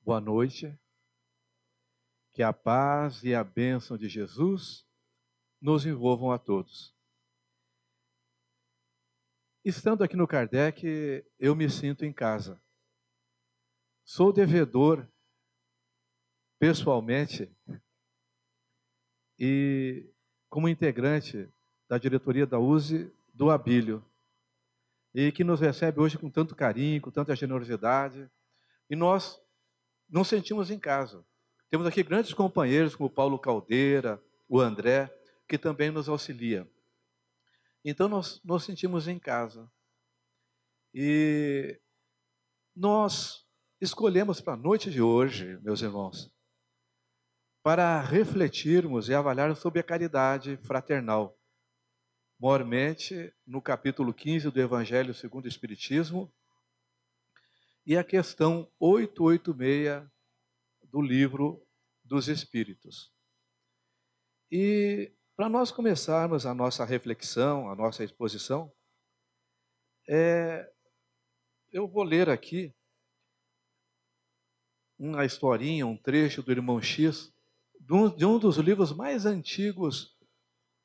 Boa noite, que a paz e a bênção de Jesus nos envolvam a todos. Estando aqui no Kardec, eu me sinto em casa. Sou devedor, pessoalmente, e como integrante da diretoria da USE do Abílio, e que nos recebe hoje com tanto carinho, com tanta generosidade, e nós nos sentimos em casa. Temos aqui grandes companheiros como o Paulo Caldeira, o André, que também nos auxilia. Então nós nos sentimos em casa. E nós escolhemos para a noite de hoje, meus irmãos, para refletirmos e avaliarmos sobre a caridade fraternal. Maiormente no capítulo 15 do Evangelho segundo o Espiritismo e a questão 886 do Livro dos Espíritos. E para nós começarmos a nossa reflexão, a nossa exposição, eu vou ler aqui uma historinha, um trecho do Irmão X, de um dos livros mais antigos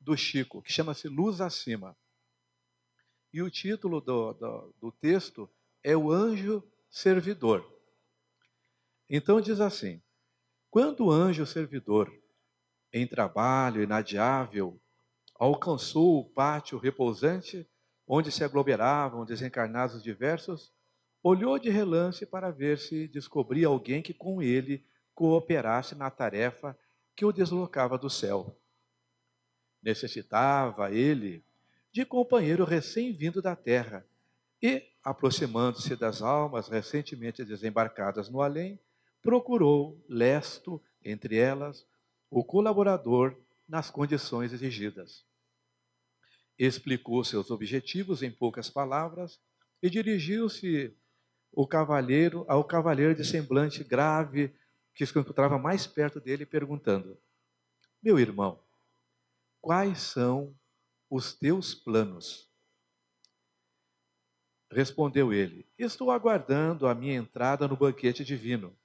do Chico, que chama-se Luz Acima. E o título do texto é O Anjo Servidor. Então diz assim: quando o anjo servidor, em trabalho inadiável, alcançou o pátio repousante, onde se aglomeravam desencarnados diversos, olhou de relance para ver se descobria alguém que com ele cooperasse na tarefa que o deslocava do céu. Necessitava ele de companheiro recém-vindo da terra e, aproximando-se das almas recentemente desembarcadas no além, procurou, lesto entre elas, o colaborador nas condições exigidas. Explicou seus objetivos em poucas palavras e dirigiu-se ao cavaleiro de semblante grave que se encontrava mais perto dele, perguntando: meu irmão, quais são os teus planos? Respondeu ele: estou aguardando a minha entrada no banquete divino.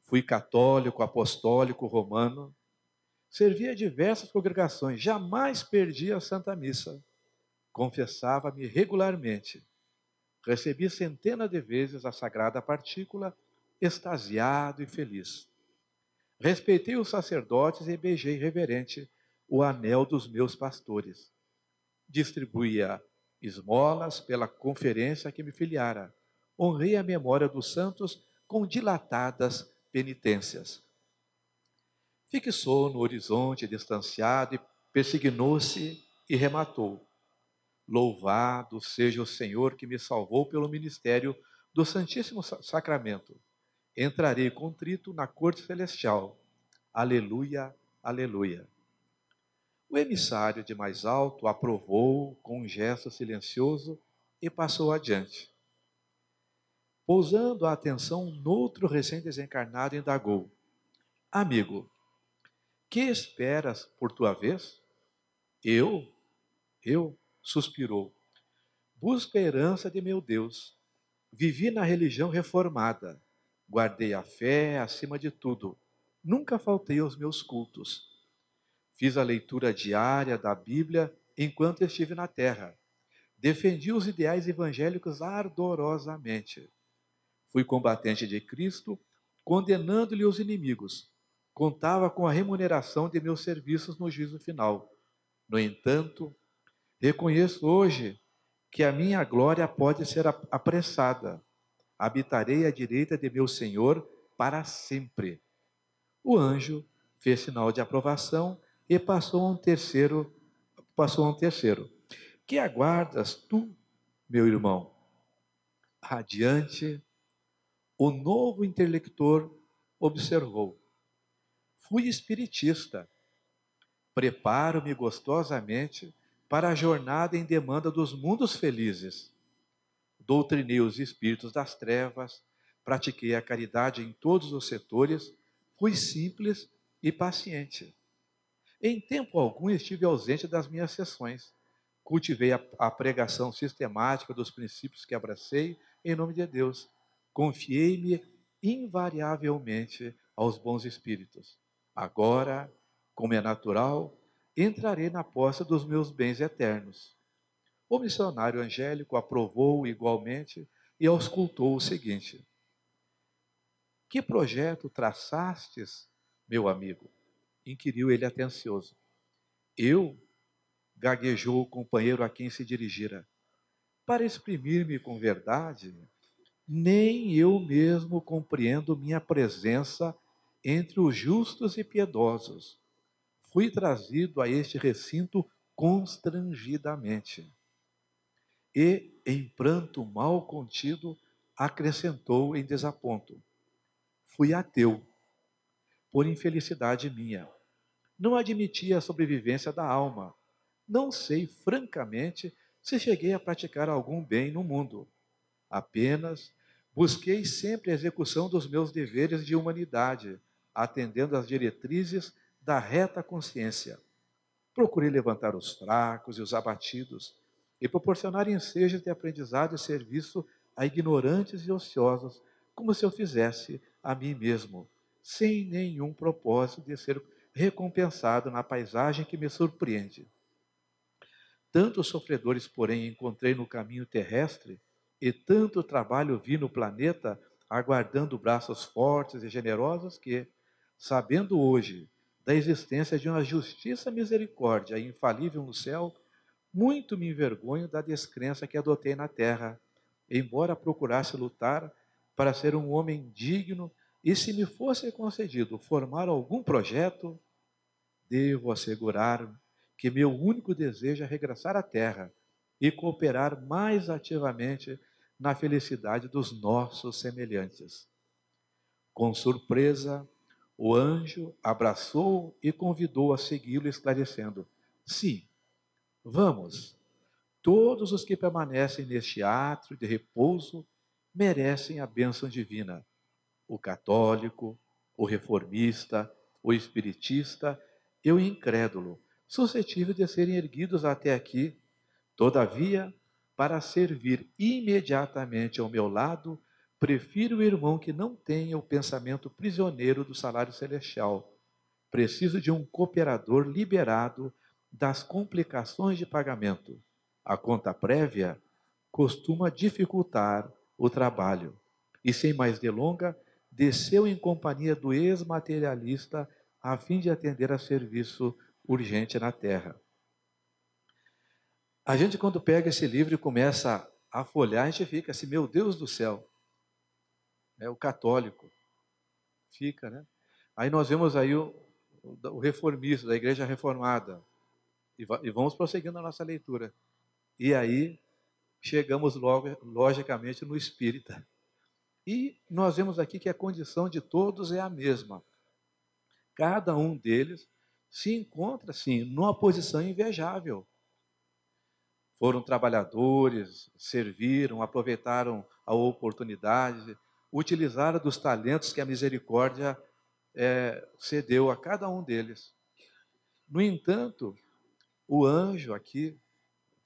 Fui católico, apostólico, romano, servi a diversas congregações, jamais perdi a Santa Missa. Confessava-me regularmente. Recebi centenas de vezes a sagrada partícula, extasiado e feliz. Respeitei os sacerdotes e beijei reverente o anel dos meus pastores. Distribuía esmolas pela conferência que me filiara. Honrei a memória dos santos com dilatadas penitências. Fixou no horizonte distanciado e persignou-se e rematou: louvado seja o Senhor que me salvou pelo ministério do Santíssimo Sacramento. Entrarei contrito na corte celestial. Aleluia, aleluia. O emissário de mais alto aprovou com um gesto silencioso e passou adiante. Pousando a atenção noutro recém-desencarnado, indagou: amigo, que esperas por tua vez? Eu, suspirou. Busco a herança de meu Deus. Vivi na religião reformada. Guardei a fé acima de tudo. Nunca faltei aos meus cultos. Fiz a leitura diária da Bíblia enquanto estive na terra. Defendi os ideais evangélicos ardorosamente. Fui combatente de Cristo, condenando-lhe os inimigos. Contava com a remuneração de meus serviços no juízo final. No entanto, reconheço hoje que a minha glória pode ser apressada. Habitarei à direita de meu Senhor para sempre. O anjo fez sinal de aprovação e passou a um terceiro. Que aguardas tu, meu irmão? Radiante, o novo intelector observou: fui espiritista. Preparo-me gostosamente para a jornada em demanda dos mundos felizes. Doutrinei os espíritos das trevas, pratiquei a caridade em todos os setores, fui simples e paciente. Em tempo algum estive ausente das minhas sessões. Cultivei a pregação sistemática dos princípios que abracei em nome de Deus. Confiei-me invariavelmente aos bons espíritos. Agora, como é natural, entrarei na posse dos meus bens eternos. O missionário angélico aprovou igualmente e auscultou o seguinte: que projeto traçastes, meu amigo? Inquiriu ele atencioso. Eu, gaguejou o companheiro a quem se dirigira. Para exprimir-me com verdade, nem eu mesmo compreendo minha presença entre os justos e piedosos. Fui trazido a este recinto constrangidamente. E, em pranto mal contido, acrescentou em desaponto: fui ateu, por infelicidade minha. Não admitia a sobrevivência da alma. Não sei, francamente, se cheguei a praticar algum bem no mundo. Apenas busquei sempre a execução dos meus deveres de humanidade, atendendo às diretrizes da reta consciência. Procurei levantar os fracos e os abatidos e proporcionar ensejos de aprendizado e serviço a ignorantes e ociosos, como se eu fizesse a mim mesmo, sem nenhum propósito de ser recompensado na paisagem que me surpreende. Tantos sofredores, porém, encontrei no caminho terrestre, e tanto trabalho vi no planeta, aguardando braços fortes e generosos, que, sabendo hoje da existência de uma justiça misericórdia infalível no céu, muito me envergonho da descrença que adotei na terra, embora procurasse lutar para ser um homem digno, e se me fosse concedido formar algum projeto, devo assegurar que meu único desejo é regressar à Terra e cooperar mais ativamente na felicidade dos nossos semelhantes. Com surpresa, o anjo abraçou e convidou a segui-lo, esclarecendo: sim, vamos. Todos os que permanecem neste átrio de repouso merecem a bênção divina. O católico, o reformista, o espiritista e o incrédulo, suscetível de serem erguidos até aqui. Todavia, para servir imediatamente ao meu lado, prefiro o irmão que não tenha o pensamento prisioneiro do salário celestial. Preciso de um cooperador liberado das complicações de pagamento. A conta prévia costuma dificultar o trabalho. E sem mais delonga, desceu em companhia do ex-materialista a fim de atender a serviço urgente na terra. A gente, quando pega esse livro e começa a folhear, a gente fica assim: meu Deus do céu, é o católico, fica, né? Aí nós vemos aí o reformista, da igreja reformada, e vamos prosseguindo a nossa leitura. E aí chegamos logo, logicamente, no espírita. E nós vemos aqui que a condição de todos é a mesma. Cada um deles se encontra, sim, numa posição invejável. Foram trabalhadores, serviram, aproveitaram a oportunidade, utilizaram dos talentos que a misericórdia cedeu a cada um deles. No entanto, o anjo aqui,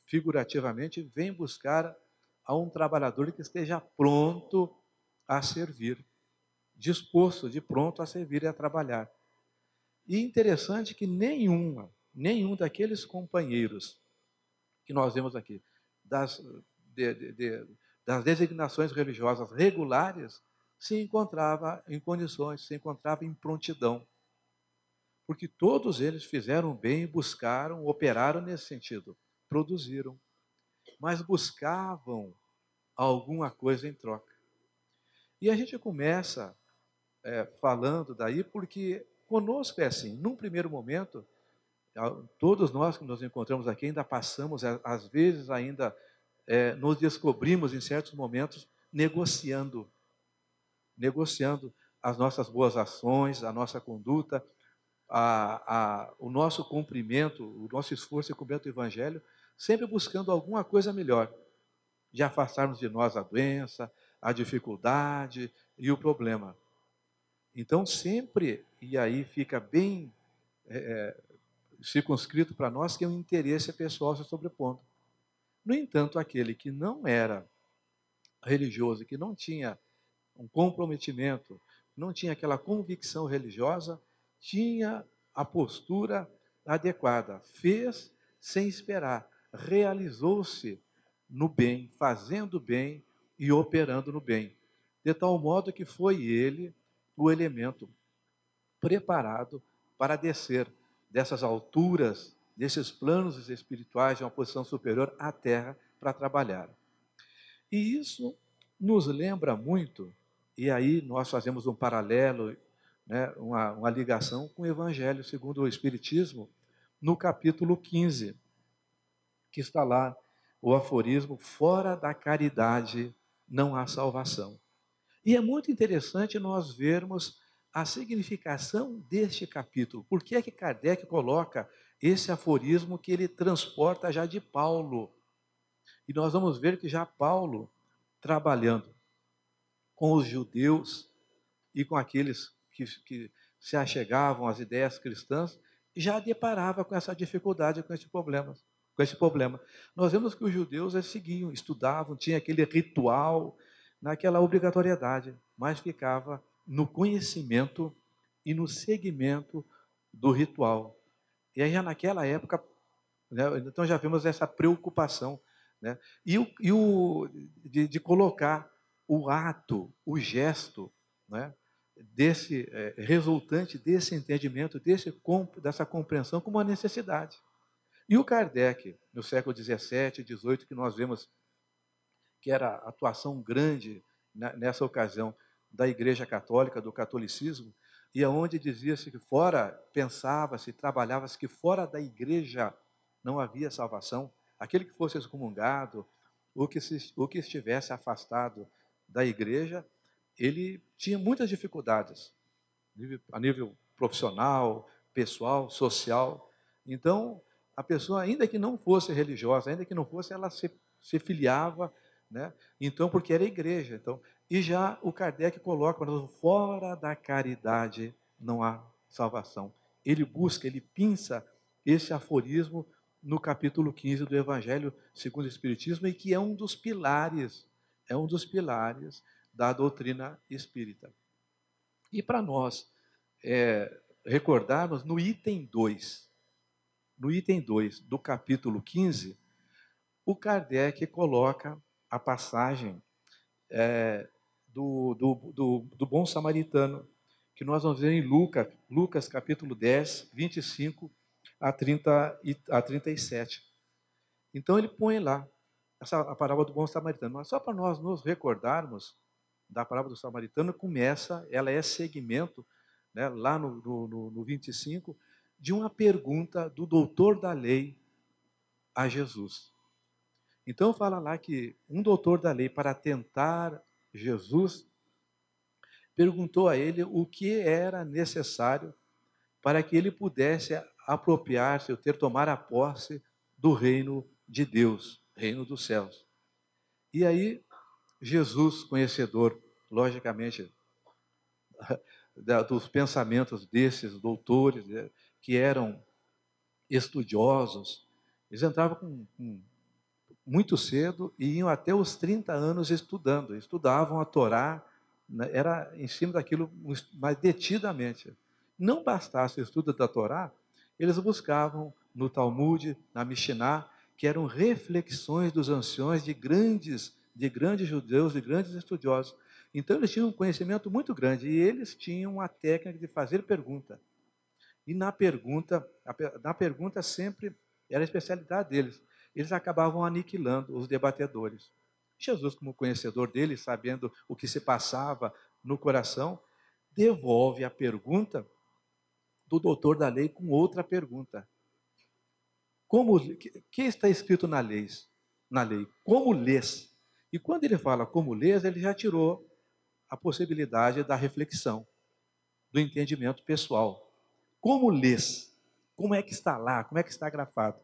figurativamente, vem buscar a um trabalhador que esteja pronto a servir, disposto, de pronto a servir e a trabalhar. E interessante que nenhum daqueles companheiros que nós vemos aqui, das, das designações religiosas regulares, se encontrava em condições, se encontrava em prontidão. Porque todos eles fizeram bem, buscaram, operaram nesse sentido, produziram, mas buscavam alguma coisa em troca. E a gente começa falando daí porque conosco é assim, num primeiro momento, todos nós que nos encontramos aqui ainda passamos, às vezes ainda nos descobrimos em certos momentos negociando as nossas boas ações, a nossa conduta, o nosso cumprimento, o nosso esforço em cumprimento do Evangelho, sempre buscando alguma coisa melhor, de afastarmos de nós a doença, a dificuldade e o problema. Então sempre, e aí fica bem circunscrito para nós, que é um interesse pessoal se sobrepondo. No entanto, aquele que não era religioso, que não tinha um comprometimento, não tinha aquela convicção religiosa, tinha a postura adequada, fez sem esperar, realizou-se no bem, fazendo bem e operando no bem, de tal modo que foi ele o elemento preparado para descer dessas alturas, desses planos espirituais de uma posição superior à terra para trabalhar. E isso nos lembra muito, e aí nós fazemos um paralelo, né, uma ligação com o Evangelho segundo o Espiritismo, no capítulo 15, que está lá o aforismo: fora da caridade não há salvação. E é muito interessante nós vermos a significação deste capítulo. Por que é que Kardec coloca esse aforismo que ele transporta já de Paulo? E nós vamos ver que já Paulo, trabalhando com os judeus e com aqueles que se achegavam às ideias cristãs, já deparava com essa dificuldade, com esse problema. Nós vemos que os judeus eles seguiam, estudavam, tinha aquele ritual, naquela obrigatoriedade, mas ficava no conhecimento e no seguimento do ritual. E aí já naquela época, né, então já vemos essa preocupação, né, de colocar o ato, o gesto, né, desse resultante desse entendimento, dessa compreensão como uma necessidade. E o Kardec, no século XVII, XVIII, que nós vemos que era a atuação grande nessa ocasião da Igreja Católica, do catolicismo, e aonde dizia-se que fora, pensava-se, trabalhava-se que fora da Igreja não havia salvação. Aquele que fosse excomungado, o que estivesse afastado da Igreja, ele tinha muitas dificuldades, a nível profissional, pessoal, social. Então, a pessoa, ainda que não fosse religiosa, ainda que não fosse, ela se filiava, né? Então, porque era igreja. Então, e já o Kardec coloca, fora da caridade não há salvação. Ele busca, ele pinça esse aforismo no capítulo 15 do Evangelho segundo o Espiritismo, e que é um dos pilares da doutrina espírita. E para nós recordarmos, no item 2 do capítulo 15, o Kardec coloca a passagem do bom samaritano, que nós vamos ver em Lucas capítulo 10, 25 a 37. Então ele põe lá a parábola do bom samaritano. Mas só para nós nos recordarmos da parábola do samaritano, ela é segmento, né, lá no 25, de uma pergunta do doutor da lei a Jesus. Então fala lá que um doutor da lei, para tentar Jesus, perguntou a ele o que era necessário para que ele pudesse apropriar-se, ou tomar a posse do reino de Deus, reino dos céus. E aí, Jesus, conhecedor, logicamente, dos pensamentos desses doutores, que eram estudiosos, eles entravam muito cedo e iam até os 30 anos estudando, estudavam a Torá, né, era em cima daquilo, mas detidamente. Não bastasse o estudo da Torá, eles buscavam no Talmud, na Mishnah, que eram reflexões dos anciões de grandes judeus, de grandes estudiosos. Então eles tinham um conhecimento muito grande e eles tinham a técnica de fazer pergunta. E na pergunta sempre era a especialidade deles. Eles acabavam aniquilando os debatedores. Jesus, como conhecedor deles, sabendo o que se passava no coração, devolve a pergunta do doutor da lei com outra pergunta. Que está escrito na lei? Como lês? E quando ele fala como lês, ele já tirou a possibilidade da reflexão, do entendimento pessoal. Como lês? Como é que está lá? Como é que está grafado?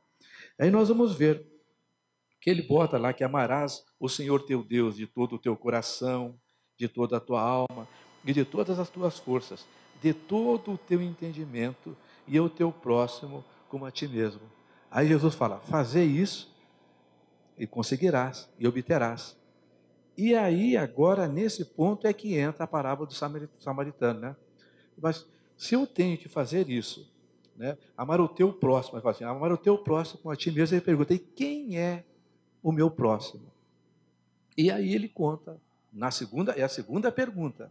Aí nós vamos ver que ele bota lá que amarás o Senhor teu Deus de todo o teu coração, de toda a tua alma e de todas as tuas forças, de todo o teu entendimento e o teu próximo como a ti mesmo. Aí Jesus fala: fazei isso e conseguirás e obterás. E aí, agora, nesse ponto é que entra a parábola do samaritano, né? Mas se eu tenho que fazer isso, né? Amar o teu próximo, ele fala assim, amar o teu próximo como a ti mesmo, ele pergunta, e quem é o meu próximo? E aí ele conta, é a segunda pergunta.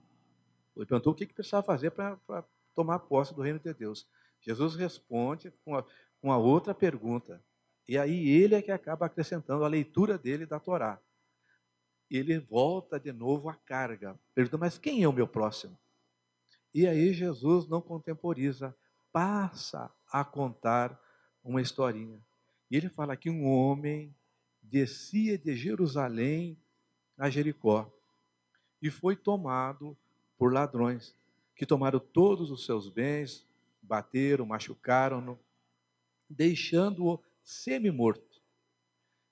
Ele perguntou o que precisava fazer para tomar posse do reino de Deus. Jesus responde com a outra pergunta. E aí ele é que acaba acrescentando a leitura dele da Torá. Ele volta de novo à carga. Pergunta, mas quem é o meu próximo? E aí Jesus não contemporiza, passa a contar uma historinha. E ele fala que um homem descia de Jerusalém a Jericó e foi tomado por ladrões, que tomaram todos os seus bens, bateram, machucaram-no, deixando-o semi-morto.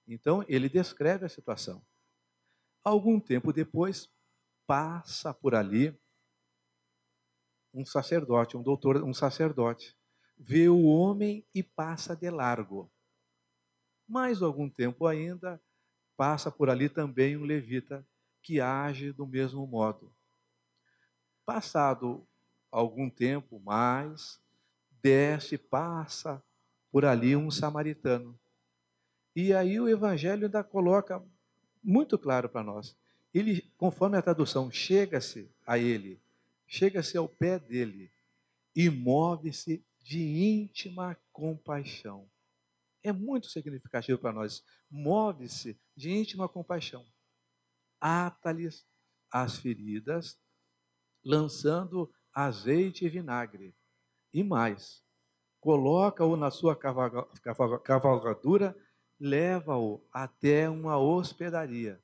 Então ele descreve a situação. Algum tempo depois, passa por ali um sacerdote, um doutor, um sacerdote, vê o homem e passa de largo. Mais algum tempo ainda, passa por ali também um levita, que age do mesmo modo. Passado algum tempo mais, desce, passa por ali um samaritano. E aí o evangelho ainda coloca muito claro para nós. Ele, conforme a tradução, chega-se a ele, chega-se ao pé dele e move-se de íntima compaixão. É muito significativo para nós. Move-se de íntima compaixão. Ata-lhes as feridas, lançando azeite e vinagre. E mais, coloca-o na sua cavalgadura, leva-o até uma hospedaria.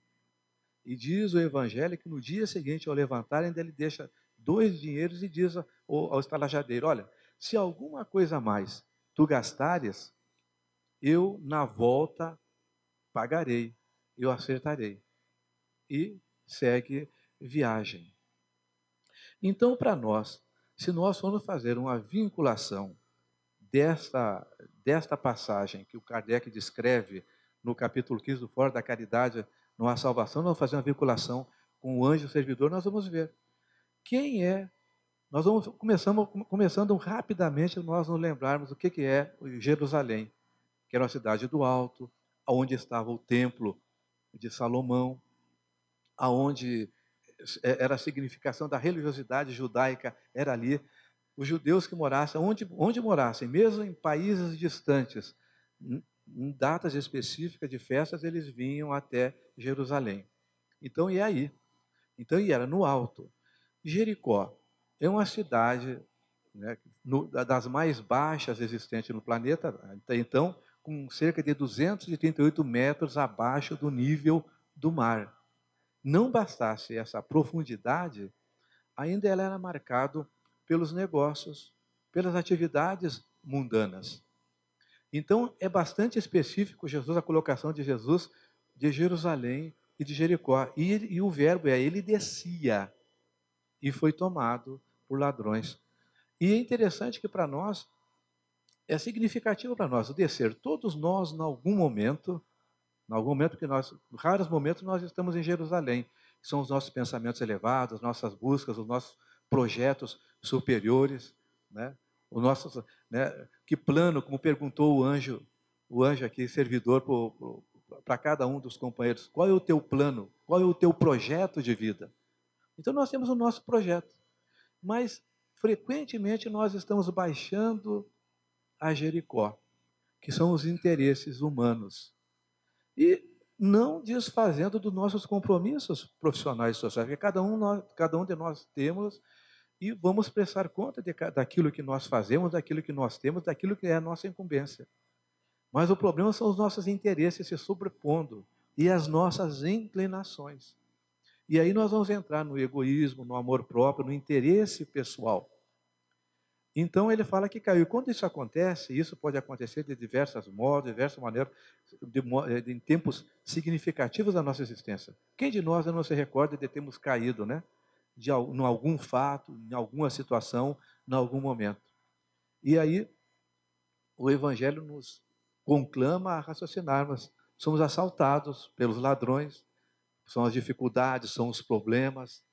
E diz o evangelho que no dia seguinte, ao levantarem, ele deixa 2 dinheiros e diz ao estalajadeiro, olha, se alguma coisa a mais tu gastares, eu na volta pagarei, eu acertarei. E segue viagem. Então, para nós, se nós formos fazer uma vinculação desta passagem que o Kardec descreve no capítulo 15 do Fora da Caridade, não há salvação, nós vamos fazer uma vinculação com o anjo servidor, nós vamos ver quem é. Nós vamos começando rapidamente, nós nos lembrarmos o que é Jerusalém, que era uma cidade do alto, onde estava o templo de Salomão, aonde era a significação da religiosidade judaica, era ali. Os judeus que morassem, onde morassem, mesmo em países distantes, em datas específicas de festas, eles vinham até Jerusalém. Então, e aí? Então, e era no alto. Jericó é uma cidade, né, das mais baixas existentes no planeta, até então, com cerca de 238 metros abaixo do nível do mar. Não bastasse essa profundidade, ainda ela era marcado pelos negócios, pelas atividades mundanas. Então, é bastante específico a colocação de Jesus de Jerusalém e de Jericó. E o verbo é, ele descia e foi tomado por ladrões. E é interessante que para nós, é significativo para nós o descer. Todos nós, em algum momento que nós, em raros momentos, nós estamos em Jerusalém. São os nossos pensamentos elevados, as nossas buscas, os nossos projetos superiores, né? O nosso, né? Que plano, como perguntou o anjo aqui, servidor, para cada um dos companheiros, qual é o teu plano? Qual é o teu projeto de vida? Então nós temos o nosso projeto, mas frequentemente nós estamos baixando a Jericó, que são os interesses humanos. E não desfazendo dos nossos compromissos profissionais e sociais, porque cada um de nós temos e vamos prestar conta daquilo que nós fazemos, daquilo que nós temos, daquilo que é a nossa incumbência. Mas o problema são os nossos interesses se sobrepondo e as nossas inclinações. E aí nós vamos entrar no egoísmo, no amor próprio, no interesse pessoal. Então ele fala que caiu. Quando isso acontece, isso pode acontecer de diversos modos, de diversas maneiras, em tempos significativos da nossa existência. Quem de nós não se recorda de termos caído, né? Em algum fato, em alguma situação, em algum momento. E aí o Evangelho nos conclama a raciocinarmos. Somos assaltados pelos ladrões, são as dificuldades, são os problemas,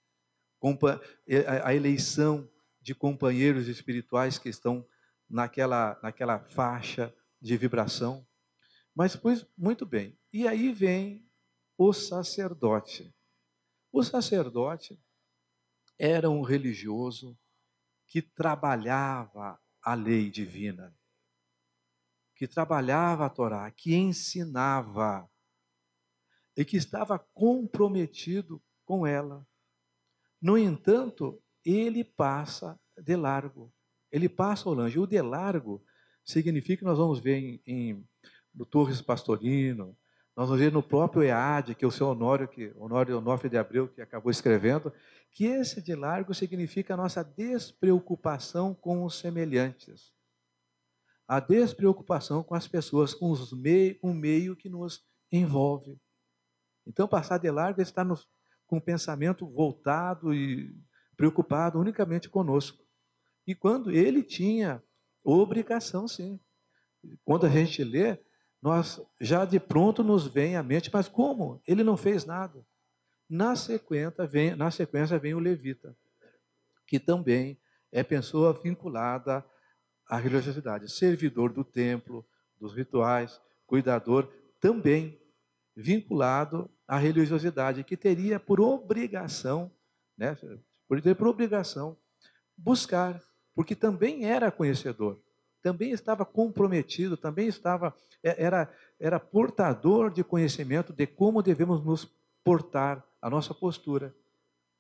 a eleição de companheiros espirituais que estão naquela faixa de vibração. Mas, pois, muito bem. E aí vem o sacerdote. O sacerdote era um religioso que trabalhava a lei divina, que trabalhava a Torá, que ensinava e que estava comprometido com ela. No entanto, ele passa de largo. Ele passa ao longe. O de largo significa que nós vamos ver no Torres Pastorino, nós vamos ver no próprio EAD, que é o seu Honório Onofre de Abreu, que acabou escrevendo, que esse de largo significa a nossa despreocupação com os semelhantes. A despreocupação com as pessoas, com o meio que nos envolve. Então, passar de largo é estar com o pensamento voltado e preocupado unicamente conosco. E quando ele tinha obrigação, sim. Quando a gente lê, nós já de pronto nos vem à mente, mas como? Ele não fez nada. Na sequência vem o levita, que também é pessoa vinculada à religiosidade, servidor do templo, dos rituais, cuidador, também vinculado à religiosidade, que teria por obrigação, né, por obrigação, buscar, porque também era conhecedor, também estava comprometido, também era portador de conhecimento de como devemos nos portar, a nossa postura.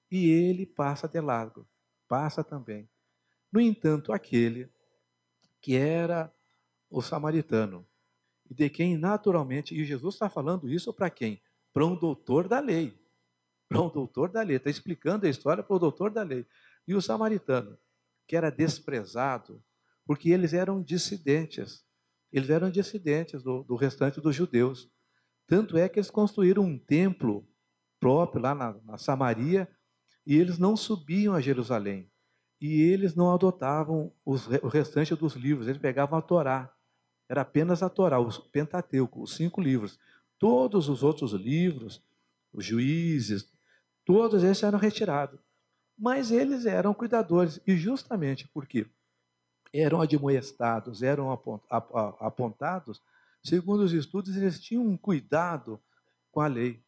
E ele passa de largo, passa também. No entanto, aquele que era o samaritano, e de quem naturalmente, e Jesus está falando isso para quem? Para um doutor da lei. Para um doutor da lei, está explicando a história para o doutor da lei. E o samaritano, que era desprezado, porque eles eram dissidentes do restante dos judeus. Tanto é que eles construíram um templo próprio lá na Samaria, e eles não subiam a Jerusalém. E eles não adotavam o restante dos livros, eles pegavam a Torá. Era apenas a Torá, o Pentateuco, os 5 livros. Todos os outros livros, os juízes, todos esses eram retirados. Mas eles eram cuidadores, e justamente porque eram admoestados, eram apontados, segundo os estudos, eles tinham um cuidado com a lei.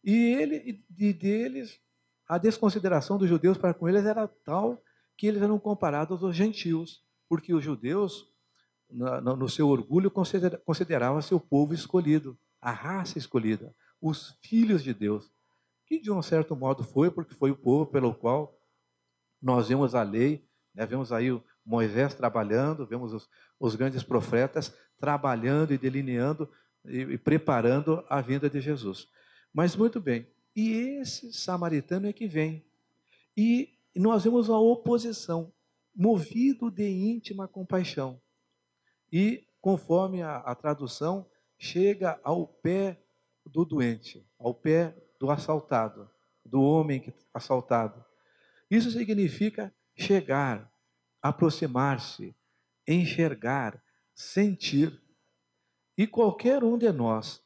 E deles, a desconsideração dos judeus para com eles era tal que eles eram comparados aos gentios, porque os judeus, no seu orgulho, consideravam-se o povo escolhido, a raça escolhida, os filhos de Deus, que de um certo modo foi, porque foi o povo pelo qual nós vemos a lei, né, vemos aí o Moisés trabalhando, vemos os grandes profetas trabalhando e delineando e preparando a vinda de Jesus. Mas muito bem, e esse samaritano é que vem, e nós vemos a oposição, movido de íntima compaixão. E, conforme a tradução, chega ao pé do doente, ao pé do assaltado, do homem assaltado. Isso significa chegar, aproximar-se, enxergar, sentir. E qualquer um de nós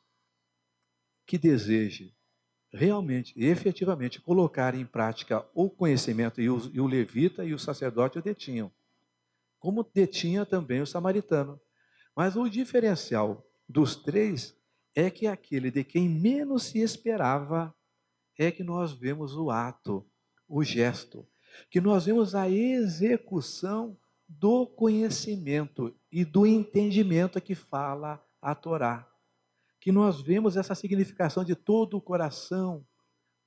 que deseje realmente e efetivamente colocar em prática o conhecimento, e o levita e o sacerdote o detinham, como detinha também o samaritano. Mas o diferencial dos 3 é que aquele de quem menos se esperava é que nós vemos o ato, o gesto, que nós vemos a execução do conhecimento e do entendimento que fala a Torá. Que nós vemos essa significação de todo o coração,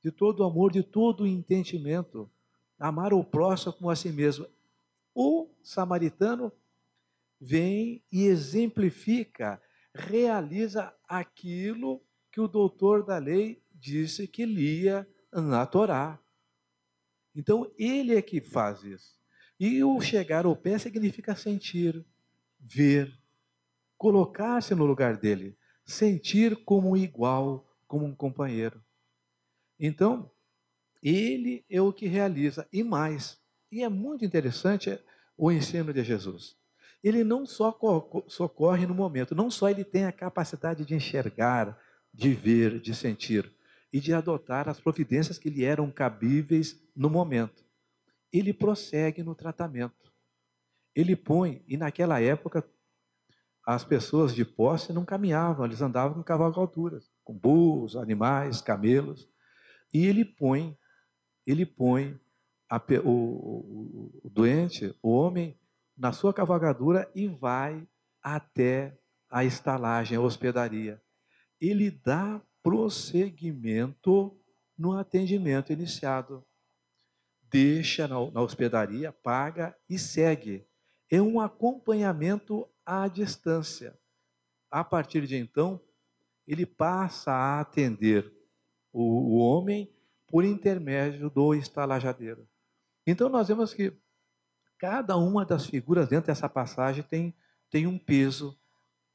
de todo o amor, de todo o entendimento. Amar o próximo como a si mesmo. O samaritano vem e exemplifica, realiza aquilo que o doutor da lei disse que lia na Torá. Então, ele é que faz isso. E o chegar ao pé significa sentir, ver, colocar-se no lugar dele, sentir como um igual, como um companheiro. Então, ele é o que realiza, e mais. E é muito interessante o ensino de Jesus. Ele não só socorre no momento, não só ele tem a capacidade de enxergar, de ver, de sentir. e de adotar as providências que lhe eram cabíveis no momento. Ele prossegue no tratamento. Ele põe, e naquela época as pessoas de posse não caminhavam, eles andavam com cavalgaduras, com burros, animais, camelos. E ele põe o doente, o homem, na sua cavalgadura e vai até a estalagem, a hospedaria. Ele dá prosseguimento no atendimento iniciado. Deixa na hospedaria, paga e segue. É um acompanhamento à distância. A partir de então, ele passa a atender o homem por intermédio do estalajadeiro. Então nós vemos que cada uma das figuras dentro dessa passagem tem um peso,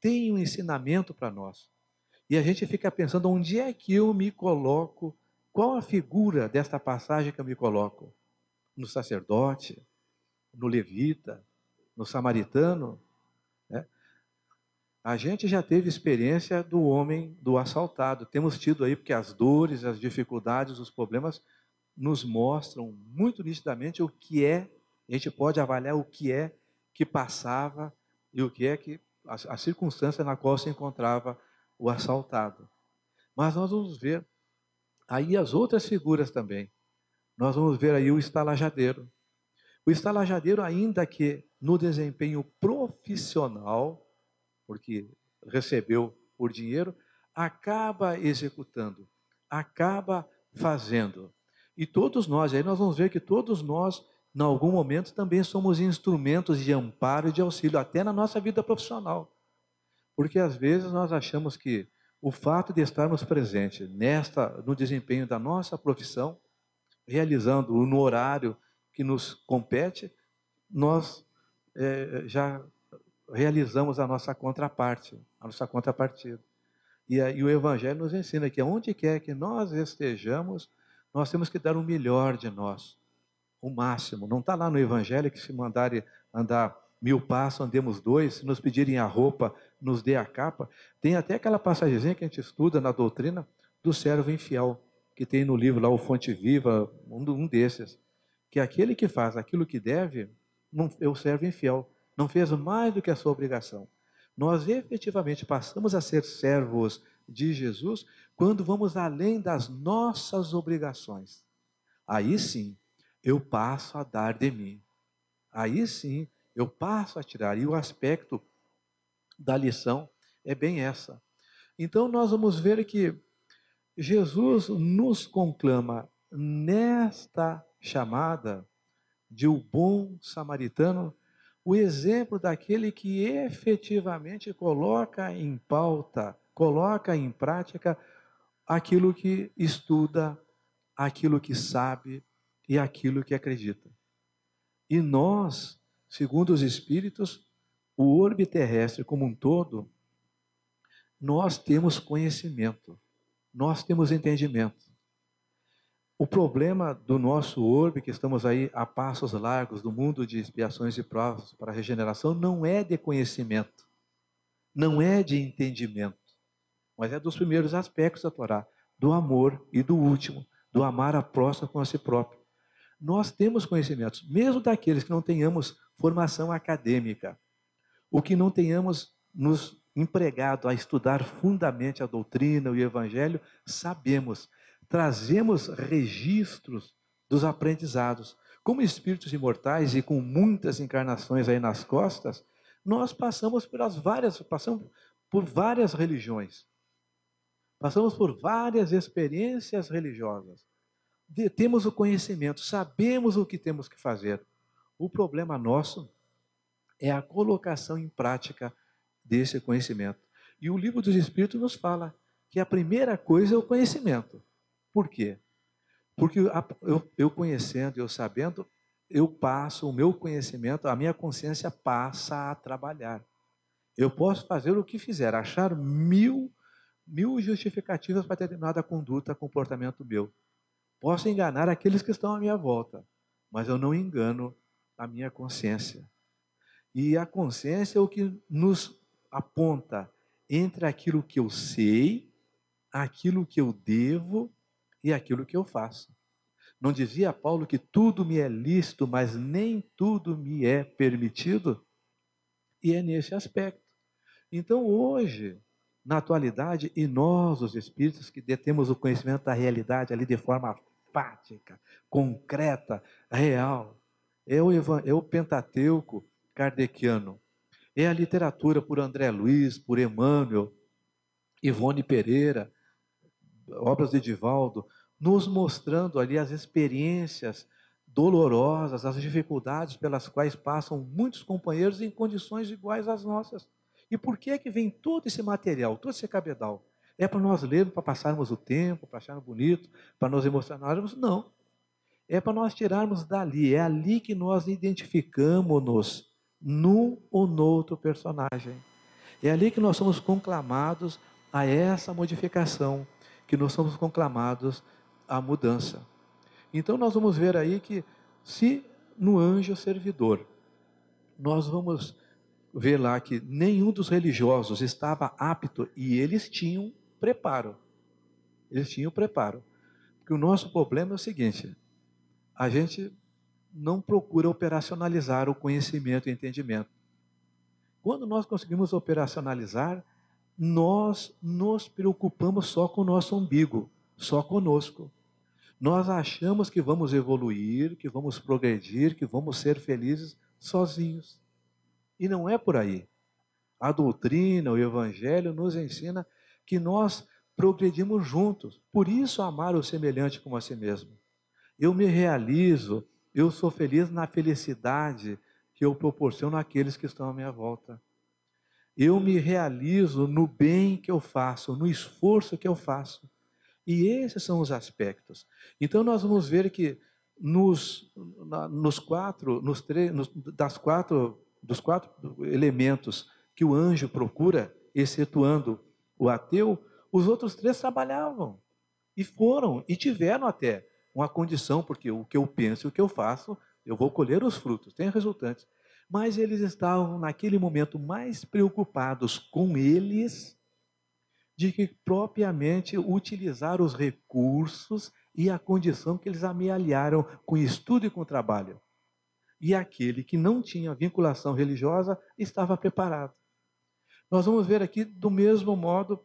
tem um ensinamento para nós. E a gente fica pensando, onde é que eu me coloco? Qual a figura desta passagem que eu me coloco? No sacerdote? No levita? No samaritano? Né? A gente já teve experiência do homem, do assaltado. Temos tido aí, porque as dores, as dificuldades, os problemas nos mostram muito nitidamente o que é, a gente pode avaliar o que é que passava e o que é que a circunstância na qual se encontrava o assaltado. Mas nós vamos ver aí as outras figuras também. Nós vamos ver aí o estalajadeiro. O estalajadeiro, ainda que no desempenho profissional, porque recebeu por dinheiro, acaba executando, acaba fazendo. E todos nós, aí nós vamos ver que todos nós, em algum momento, também somos instrumentos de amparo e de auxílio, até na nossa vida profissional. Porque às vezes nós achamos que o fato de estarmos presentes no desempenho da nossa profissão, realizando no horário que nos compete, nós já realizamos a nossa contraparte, a nossa contrapartida. E o Evangelho nos ensina que onde quer que nós estejamos, nós temos que dar o melhor de nós, o máximo. Não está lá no Evangelho que se mandarem andar 1000 passos, andemos 2, se nos pedirem a roupa, nos dê a capa. Tem até aquela passagemzinha que a gente estuda na doutrina do servo infiel, que tem no livro lá, o Fonte Viva, um desses, que aquele que faz aquilo que deve, não, é o servo infiel, não fez mais do que a sua obrigação. Nós efetivamente passamos a ser servos de Jesus quando vamos além das nossas obrigações. Aí sim, eu passo a dar de mim. Aí sim, eu passo a tirar. E o aspecto da lição é bem essa. Então nós vamos ver que Jesus nos conclama nesta chamada de o bom samaritano, o exemplo daquele que efetivamente coloca em pauta, coloca em prática aquilo que estuda, aquilo que sabe e aquilo que acredita. E nós, segundo os Espíritos, o orbe terrestre como um todo, nós temos conhecimento, nós temos entendimento. O problema do nosso orbe, que estamos aí a passos largos do mundo de expiações e provas para a regeneração, não é de conhecimento, não é de entendimento, mas é dos primeiros aspectos da Torá, do amor e do último, do amar a próxima como a si próprio. Nós temos conhecimentos, mesmo daqueles que não tenhamos formação acadêmica, o que não tenhamos nos empregado a estudar fundamente a doutrina e o evangelho, sabemos, trazemos registros dos aprendizados. Como espíritos imortais e com muitas encarnações aí nas costas, nós passamos por várias religiões. Passamos por várias experiências religiosas. Temos o conhecimento, sabemos o que temos que fazer. O problema nosso é a colocação em prática desse conhecimento. E o livro dos Espíritos nos fala que a primeira coisa é o conhecimento. Por quê? Porque eu conhecendo, eu sabendo, eu passo o meu conhecimento, a minha consciência passa a trabalhar. Eu posso fazer o que fizer, achar mil justificativas para determinada conduta, comportamento meu. Posso enganar aqueles que estão à minha volta, mas eu não engano a minha consciência. E a consciência é o que nos aponta entre aquilo que eu sei, aquilo que eu devo e aquilo que eu faço. Não dizia Paulo que tudo me é lícito, mas nem tudo me é permitido? E é nesse aspecto. Então, hoje, na atualidade, e nós, os espíritos que detemos o conhecimento da realidade ali de forma fática, concreta, real, é o Pentateuco kardeciano, é a literatura por André Luiz, por Emmanuel, Ivone Pereira, obras de Divaldo, nos mostrando ali as experiências dolorosas, as dificuldades pelas quais passam muitos companheiros em condições iguais às nossas. E por que que vem todo esse material, todo esse cabedal? É para nós lermos, para passarmos o tempo, para acharmos bonito, para nos emocionarmos? Não. É para nós tirarmos dali. É ali que nós identificamos-nos num ou noutro personagem. É ali que nós somos conclamados a essa modificação, que nós somos conclamados à mudança. Então nós vamos ver aí que se no anjo servidor, nós vamos ver lá que nenhum dos religiosos estava apto e eles tinham preparo. Eles tinham preparo. Porque o nosso problema é o seguinte: a gente não procura operacionalizar o conhecimento e entendimento. Quando nós conseguimos operacionalizar, nós nos preocupamos só com o nosso umbigo, só conosco. Nós achamos que vamos evoluir, que vamos progredir, que vamos ser felizes sozinhos. E não é por aí. A doutrina, o evangelho nos ensina que nós progredimos juntos. Por isso amar o semelhante como a si mesmo. Eu me realizo, eu sou feliz na felicidade que eu proporciono àqueles que estão à minha volta. Eu me realizo no bem que eu faço, no esforço que eu faço. E esses são os aspectos. Então nós vamos ver que dos quatro elementos que o anjo procura, excetuando o ateu, os outros três trabalhavam. E foram, e tiveram até uma condição, porque o que eu penso e o que eu faço, eu vou colher os frutos, tem resultantes. Mas eles estavam, naquele momento, mais preocupados com eles de que propriamente utilizar os recursos e a condição que eles amealharam com estudo e com trabalho. E aquele que não tinha vinculação religiosa estava preparado. Nós vamos ver aqui do mesmo modo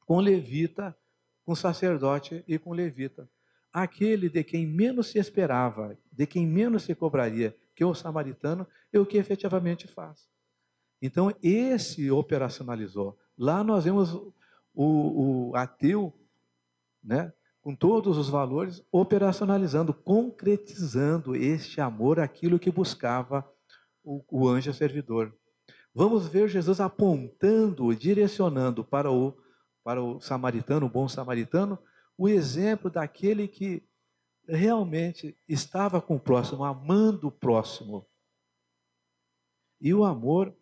com levita, com sacerdote e com levita. Aquele de quem menos se esperava, de quem menos se cobraria, que é o samaritano, é o que efetivamente faz. Então, esse operacionalizou. Lá nós vemos o ateu, né, com todos os valores, operacionalizando, concretizando este amor, aquilo que buscava o anjo servidor. Vamos ver Jesus apontando, direcionando para o samaritano, o bom samaritano, o exemplo daquele que realmente estava com o próximo, amando o próximo. E o amor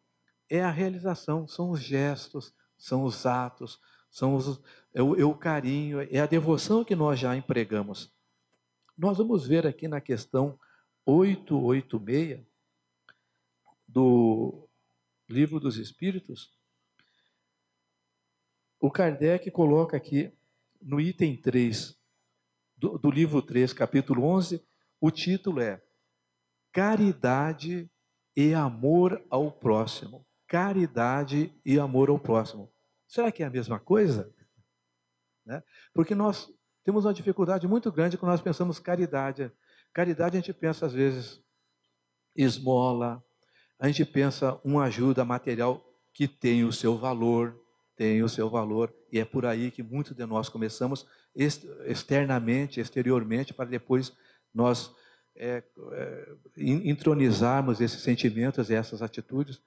é a realização, são os gestos, são os atos, é o carinho, é a devoção que nós já empregamos. Nós vamos ver aqui na questão 886 do Livro dos Espíritos, o Kardec coloca aqui no item 3 do livro 3, capítulo 11, o título é Caridade e amor ao próximo. Caridade e amor ao próximo. Será que é a mesma coisa? Né? Porque nós temos uma dificuldade muito grande quando nós pensamos caridade. Caridade a gente pensa às vezes esmola, a gente pensa uma ajuda material que tem o seu valor, e é por aí que muitos de nós começamos externamente, exteriormente, para depois nós entronizarmos esses sentimentos e essas atitudes.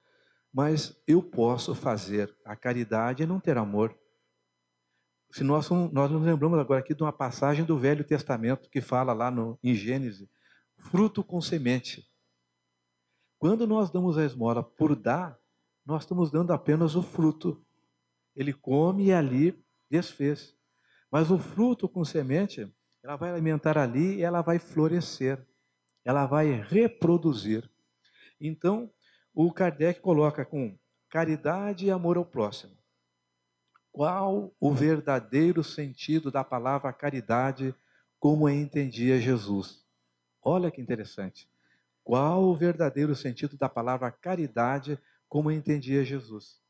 Mas eu posso fazer a caridade e não ter amor. Se nós nos lembramos agora aqui de uma passagem do Velho Testamento que fala lá em Gênesis, fruto com semente. Quando nós damos a esmola por dar, nós estamos dando apenas o fruto. Ele come e ali desfez. Mas o fruto com semente, ela vai alimentar ali e ela vai florescer. Ela vai reproduzir. Então, o Kardec coloca com caridade e amor ao próximo. qual o verdadeiro sentido da palavra caridade, como a entendia Jesus. Olha que interessante. Qual o verdadeiro sentido da palavra caridade, como entendia Jesus?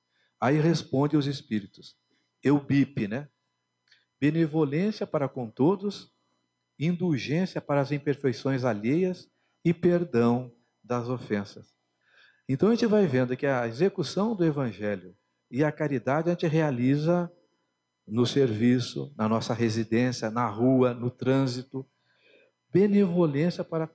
Aí responde os espíritos. Eubip, né? Benevolência para com todos, indulgência para as imperfeições alheias e perdão das ofensas. Então a gente vai vendo que a execução do evangelho e a caridade a gente realiza no serviço, na nossa residência, na rua, no trânsito. Benevolência para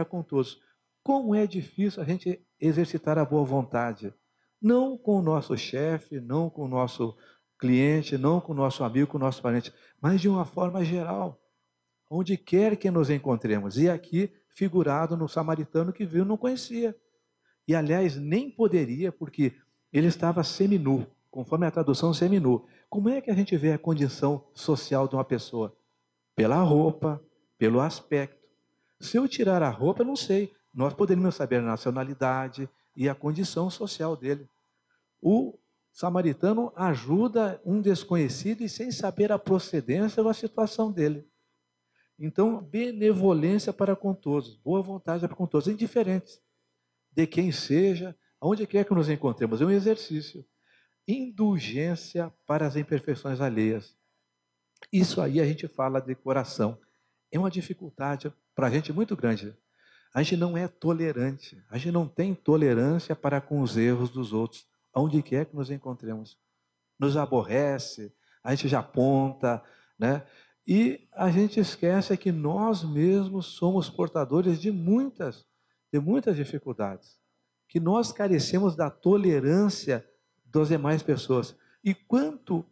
com todos. Como é difícil a gente exercitar a boa vontade. Não com o nosso chefe, não com o nosso cliente, não com o nosso amigo, com o nosso parente, mas de uma forma geral. Onde quer que nos encontremos. E aqui, figurado no samaritano que viu, não conhecia. E, aliás, nem poderia, porque ele estava seminu, conforme a tradução seminu. Como é que a gente vê a condição social de uma pessoa? Pela roupa, pelo aspecto. Se eu tirar a roupa, eu não sei. Nós poderíamos saber a nacionalidade e a condição social dele. O samaritano ajuda um desconhecido e sem saber a procedência ou a situação dele. Então, benevolência para com todos, boa vontade para com todos, indiferentes de quem seja, aonde quer que nos encontremos, é um exercício. Indulgência para as imperfeições alheias. Isso aí a gente fala de coração. É uma dificuldade para a gente muito grande. A gente não é tolerante, a gente não tem tolerância para com os erros dos outros, aonde quer que nos encontremos. Nos aborrece, a gente já aponta, né? E a gente esquece que nós mesmos somos portadores de muitas dificuldades, que nós carecemos da tolerância das demais pessoas. E quanto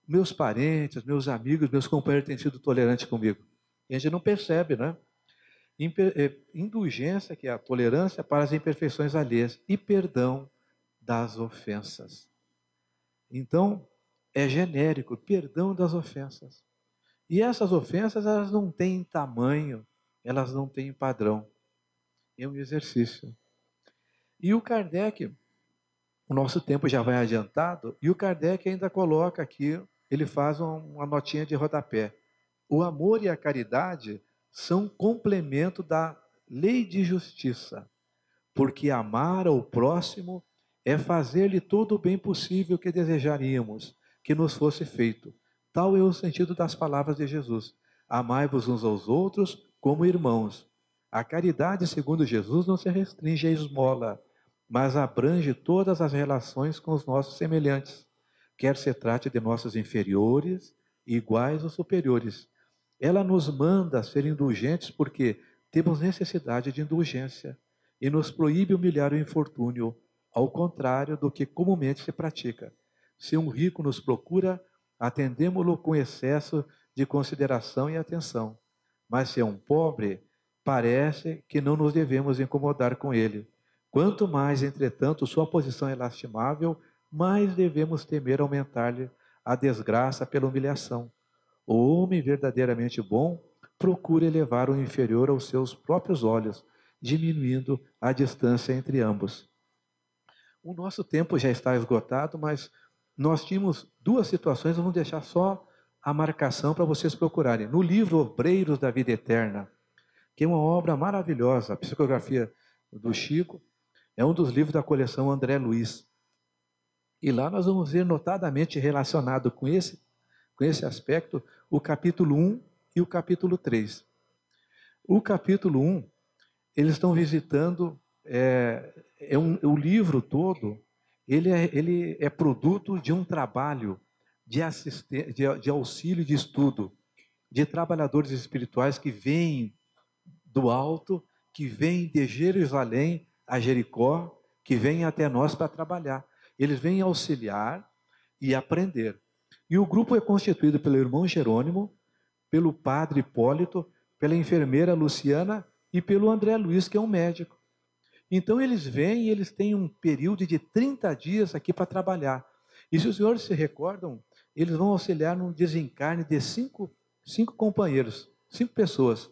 meus parentes, meus amigos, meus companheiros têm sido tolerantes comigo? E a gente não percebe, né? Indulgência, que é a tolerância para as imperfeições alheias, e perdão das ofensas. Então, é genérico, perdão das ofensas. E essas ofensas, elas não têm tamanho, elas não têm padrão. É um exercício. E o Kardec, o nosso tempo já vai adiantado, e o Kardec ainda coloca aqui, ele faz uma notinha de rodapé. O amor e a caridade são complemento da lei de justiça, porque amar ao próximo é fazer-lhe todo o bem possível que desejaríamos que nos fosse feito. Tal é o sentido das palavras de Jesus. Amai-vos uns aos outros como irmãos. A caridade, segundo Jesus, não se restringe à esmola, mas abrange todas as relações com os nossos semelhantes, quer se trate de nossos inferiores, iguais ou superiores. Ela nos manda ser indulgentes porque temos necessidade de indulgência e nos proíbe humilhar o infortúnio, ao contrário do que comumente se pratica. Se um rico nos procura, atendemo-lo com excesso de consideração e atenção. Mas se é um pobre, parece que não nos devemos incomodar com ele. Quanto mais, entretanto, sua posição é lastimável, mais devemos temer aumentar-lhe a desgraça pela humilhação. O homem verdadeiramente bom procura elevar o inferior aos seus próprios olhos, diminuindo a distância entre ambos. O nosso tempo já está esgotado, mas nós tínhamos duas situações, vamos deixar só a marcação para vocês procurarem. No livro Obreiros da Vida Eterna, que é uma obra maravilhosa, a psicografia do Chico, é um dos livros da coleção André Luiz. E lá nós vamos ver notadamente relacionado com esse aspecto o capítulo 1 e o capítulo 3. O capítulo 1, eles estão visitando, o livro todo, ele é produto de um trabalho de auxílio de estudo, de trabalhadores espirituais que vêm do alto, que vêm de Jerusalém a Jericó, que vêm até nós para trabalhar. Eles vêm auxiliar e aprender. E o grupo é constituído pelo irmão Jerônimo, pelo padre Hipólito, pela enfermeira Luciana e pelo André Luiz, que é um médico. Então eles vêm e eles têm um período de 30 dias aqui para trabalhar. E se os senhores se recordam, eles vão auxiliar num desencarne de cinco companheiros, 5 pessoas,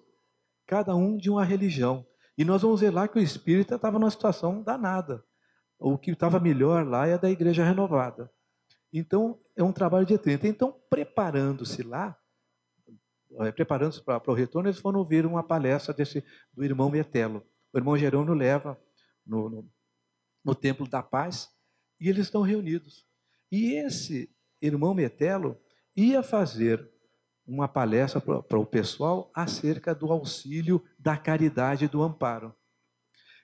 cada um de uma religião. E nós vamos ver lá que o espírita estava numa situação danada. O que estava melhor lá é da Igreja Renovada. Então, é um trabalho de 30. Então, preparando-se lá, preparando-se para o retorno, eles foram ouvir uma palestra do irmão Metelo. O irmão Jerônimo leva no Templo da Paz e eles estão reunidos. E esse irmão Metelo ia fazer uma palestra para o pessoal acerca do auxílio, da caridade e do amparo.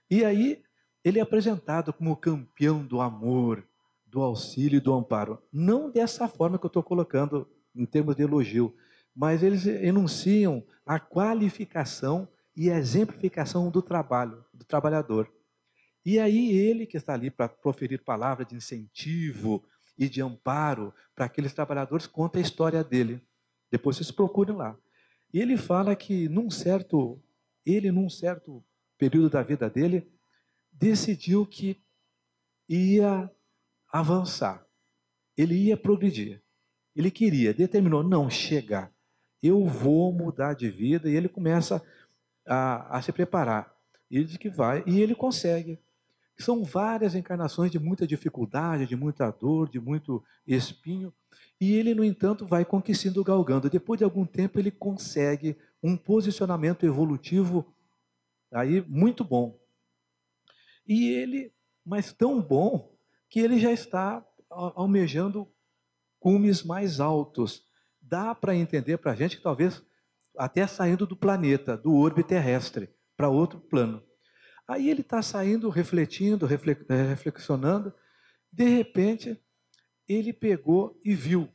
E aí ele é apresentado como o campeão do amor, do auxílio e do amparo. Não dessa forma que eu estou colocando em termos de elogio, mas eles enunciam a qualificação e a exemplificação do trabalho, do trabalhador. E aí ele que está ali para proferir palavras de incentivo e de amparo para aqueles trabalhadores, conta a história dele. Depois vocês procurem lá. E ele fala que num certo período da vida dele, decidiu que ia avançar. Ele ia progredir. Ele queria, determinou, não, chegar. Eu vou mudar de vida. E ele começa a se preparar. Ele diz que vai, e ele consegue. São várias encarnações de muita dificuldade, de muita dor, de muito espinho. E ele, no entanto, vai conquistando, galgando. Depois de algum tempo, ele consegue um posicionamento evolutivo aí muito bom. E ele, mas tão bom, que ele já está almejando cumes mais altos. Dá para entender para a gente que talvez até saindo do planeta, do orbe terrestre, para outro plano. Aí ele está saindo, refletindo, reflexionando. De repente, ele pegou e viu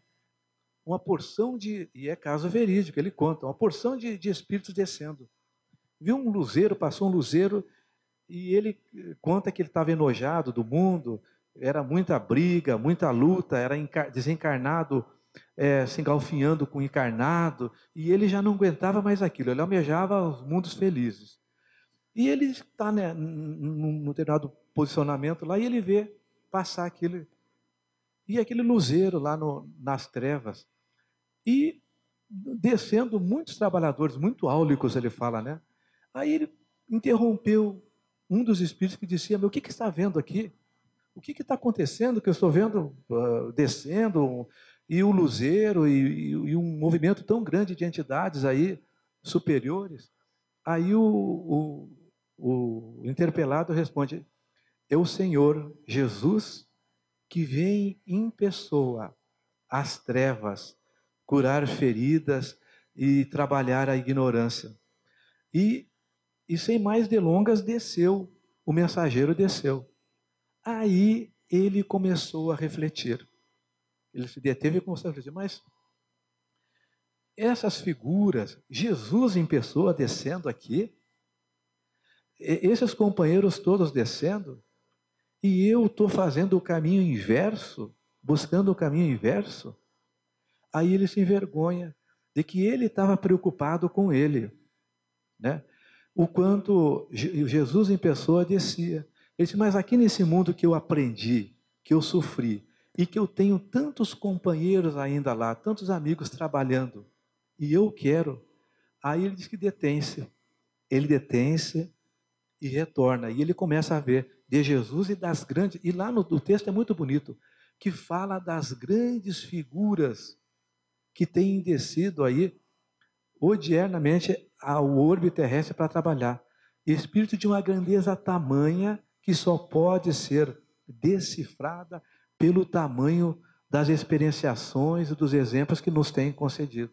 uma porção e é caso verídico, ele conta, uma porção de espíritos descendo. Viu um luzeiro, passou um luzeiro, e ele conta que ele estava enojado do mundo, era muita briga, muita luta, era desencarnado, se engalfinhando com o encarnado, e ele já não aguentava mais aquilo, ele almejava os mundos felizes. E ele está, né, num determinado posicionamento lá, e ele vê passar aquele luzeiro lá nas trevas. E descendo muitos trabalhadores, muito áulicos, ele fala, né? Aí ele interrompeu um dos espíritos que dizia, meu, o que está vendo aqui? O que está acontecendo que eu estou vendo descendo, e o luzeiro, e um movimento tão grande de entidades aí superiores? Aí o interpelado responde, é o Senhor Jesus que vem em pessoa às trevas, curar feridas e trabalhar a ignorância. E sem mais delongas desceu, o mensageiro desceu. Aí ele começou a refletir. Ele se deteve e começou a refletir, mas essas figuras, Jesus em pessoa descendo aqui, esses companheiros todos descendo, e eu estou fazendo o caminho inverso, buscando o caminho inverso. Aí ele se envergonha de que ele estava preocupado com ele, né? O quanto Jesus em pessoa descia. Ele disse, mas aqui nesse mundo que eu aprendi, que eu sofri, e que eu tenho tantos companheiros ainda lá, tantos amigos trabalhando, e eu quero. Aí ele diz que detém-se. Ele detém-se e retorna. E ele começa a ver de Jesus e das grandes. E lá no texto é muito bonito, que fala das grandes figuras que têm descido aí odiernamente ao orbe terrestre para trabalhar. Espírito de uma grandeza tamanha que só pode ser decifrada pelo tamanho das experienciações e dos exemplos que nos tem concedido.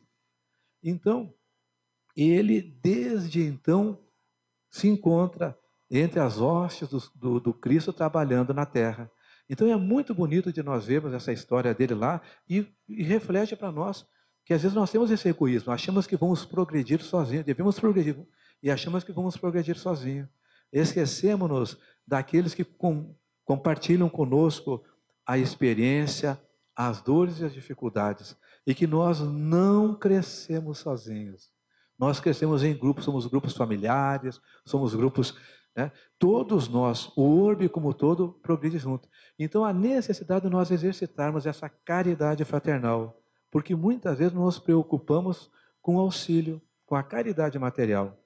Então, ele desde então se encontra entre as hostes do Cristo trabalhando na terra. Então é muito bonito de nós vermos essa história dele lá e reflete para nós que às vezes nós temos esse egoísmo, achamos que vamos progredir sozinhos, devemos progredir, e achamos que vamos progredir sozinhos. Esquecemos-nos daqueles que compartilham conosco a experiência, as dores e as dificuldades, e que nós não crescemos sozinhos. Nós crescemos em grupos, somos grupos familiares, somos grupos, né? Todos nós, o orbe como todo, progride junto. Então, a necessidade de nós exercitarmos essa caridade fraternal, porque muitas vezes nos preocupamos com o auxílio, com a caridade material.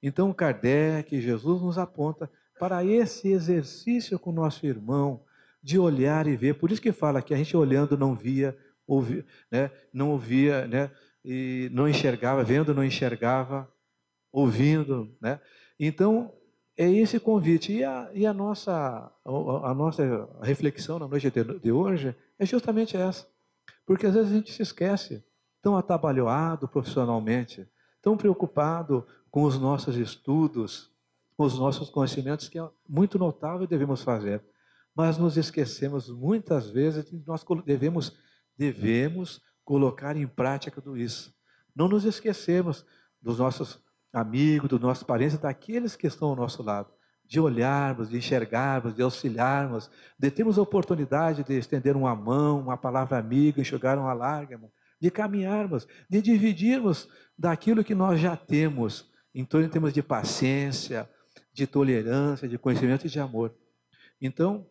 Então, Kardec, Jesus nos aponta para esse exercício com o nosso irmão, de olhar e ver. Por isso que fala que a gente olhando não via, né? Não ouvia, né? E não enxergava, vendo não enxergava, ouvindo, né? Então, é esse convite. E a nossa reflexão na noite de hoje é justamente essa. Porque às vezes a gente se esquece, tão atabalhoado profissionalmente, tão preocupado com os nossos estudos, com os nossos conhecimentos, que é muito notável e devemos fazer. Mas nos esquecemos muitas vezes de que nós devemos colocar em prática tudo isso. Não nos esquecemos dos nossos amigos, dos nossos parentes, daqueles que estão ao nosso lado, de olharmos, de enxergarmos, de auxiliarmos, de termos a oportunidade de estender uma mão, uma palavra amiga, enxugar uma lágrima, de caminharmos, de dividirmos daquilo que nós já temos, em termos de paciência, de tolerância, de conhecimento e de amor. Então,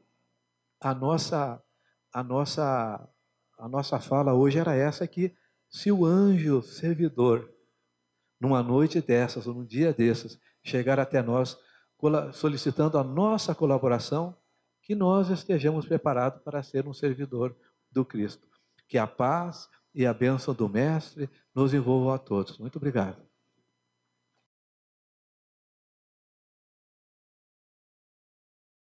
a nossa, a nossa, a nossa fala hoje era essa que se o anjo servidor, numa noite dessas, ou num dia desses, chegar até nós solicitando a nossa colaboração, que nós estejamos preparados para ser um servidor do Cristo. Que a paz e a bênção do Mestre nos envolvam a todos. Muito obrigado.